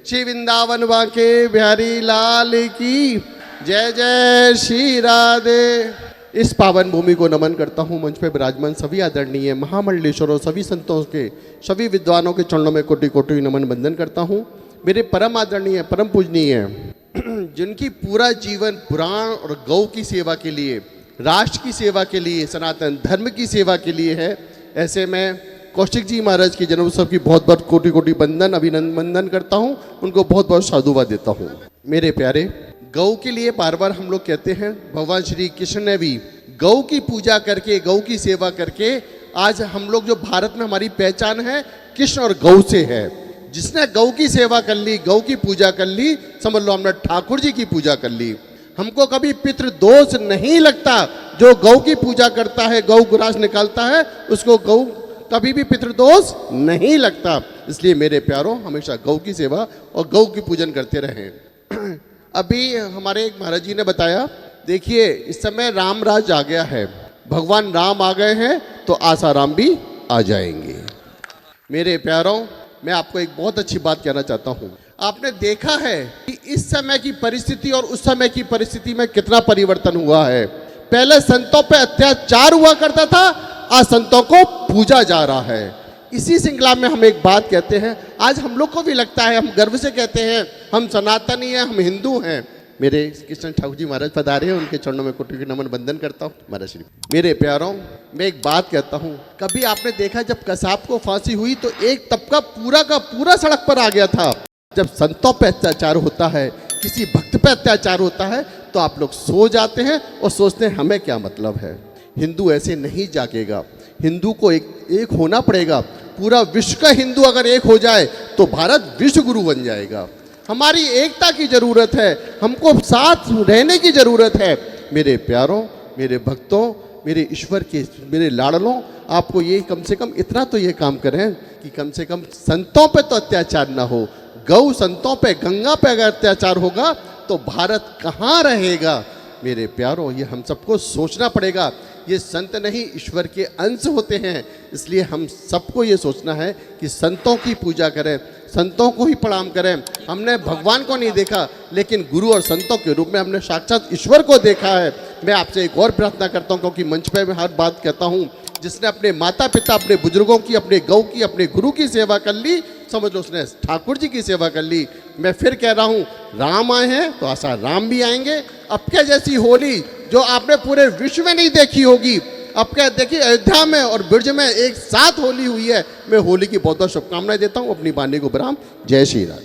श्री वृंदावन बांके बिहारी लाल की जय जय श्री राधे। इस पावन भूमि को नमन करता हूँ। मंच पे विराजमान सभी आदरणीय महामंडलेश्वरों, सभी संतों के, सभी विद्वानों के चरणों में कोटि कोटि नमन बंदन करता हूँ। मेरे परम आदरणीय, परम पूजनीय, जिनकी पूरा जीवन पुराण और गौ की सेवा के लिए, राष्ट्र की सेवा के लिए, सनातन धर्म की सेवा के लिए है, ऐसे मैं कौशिक जी महाराज की जन्मोत्सव की बहुत बहुत कोटि कोटि बंदन अभिनंदन करता हूँ। उनको बहुत बहुत साधुवाद देता हूँ। मेरे प्यारे, गौ के लिए बार बार हम लोग कहते हैं, भगवान श्री कृष्ण ने भी गौ की पूजा करके, गौ की सेवा करके, आज हम लोग जो भारत में हमारी पहचान है कृष्ण और गौ से है। जिसने गौ की सेवा कर ली, गौ की पूजा कर ली, समझ लो हमने ठाकुर जी की पूजा कर ली। हमको कभी पितृदोष नहीं लगता। जो गौ की पूजा करता है, गौ ग्रास निकालता है, उसको गौ कभी भी पितृदोष नहीं लगता। इसलिए मेरे प्यारों, हमेशा गौ की सेवा और गौ की पूजन करते रहें। अभी हमारे एक महाराज जी ने बताया, देखिए इस समय राम राज आ गया है, भगवान राम आ गए हैं तो आसाराम भी आ जाएंगे। मेरे प्यारों, मैं आपको एक बहुत अच्छी बात कहना चाहता हूँ। आपने देखा है कि इस समय की परिस्थिति और उस समय की परिस्थिति में कितना परिवर्तन हुआ है। पहले संतों पे अत्याचार हुआ करता था, आज संतों को पूजा जा रहा है। इसी श्रृंखला में हम एक बात कहते हैं, आज हम लोग को भी लगता है, हम गर्व से कहते हैं हम सनातनी हैं, हम हिंदू हैं। मेरे कृष्ण ठाकुर जी महाराज पधारे हैं, उनके चरणों में कोटि कोटि नमन बंदन करता हूँ। महाराज श्री, मेरे प्यारों, मैं एक बात कहता हूँ, कभी आपने देखा जब कसाब को फांसी हुई तो एक तबका पूरा का पूरा सड़क पर आ गया था। जब संतों पे अत्याचार होता है, किसी भक्त पे अत्याचार होता है, तो आप लोग सो जाते हैं और सोचते हैं हमें क्या मतलब है। हिंदू ऐसे नहीं जागेगा। हिंदू को एक होना पड़ेगा। पूरा विश्व का हिंदू अगर एक हो जाए तो भारत विश्व गुरु बन जाएगा। हमारी एकता की जरूरत है, हमको साथ रहने की जरूरत है। मेरे प्यारों, मेरे भक्तों, मेरे ईश्वर के, मेरे लाडलों, आपको ये कम से कम इतना तो ये काम करें कि कम से कम संतों पे तो अत्याचार ना हो। गौ संतों पे, गंगा पे अगर अत्याचार होगा तो भारत कहाँ रहेगा। मेरे प्यारों, ये हम सबको सोचना पड़ेगा। ये संत नहीं, ईश्वर के अंश होते हैं। इसलिए हम सबको ये सोचना है कि संतों की पूजा करें, संतों को ही प्रणाम करें। हमने भगवान को नहीं देखा, लेकिन गुरु और संतों के रूप में हमने साक्षात ईश्वर को देखा है। मैं आपसे एक और प्रार्थना करता हूँ, क्योंकि मंच पे मैं हर बात कहता हूँ, जिसने अपने माता पिता, अपने बुजुर्गों की, अपने गौ की, अपने गुरु की सेवा कर ली, समझ लो उसने ठाकुर जी की सेवा कर ली। मैं फिर कह रहा हूँ, राम आए हैं तो आशा राम भी आएंगे। अब क्या जैसी होली जो आपने पूरे विश्व में नहीं देखी होगी, अब क्या देखिए अयोध्या में और ब्रज में एक साथ होली हुई है। मैं होली की बहुत बहुत शुभकामनाएं देता हूँ। अपनी वाणी को विराम। जय श्री राम।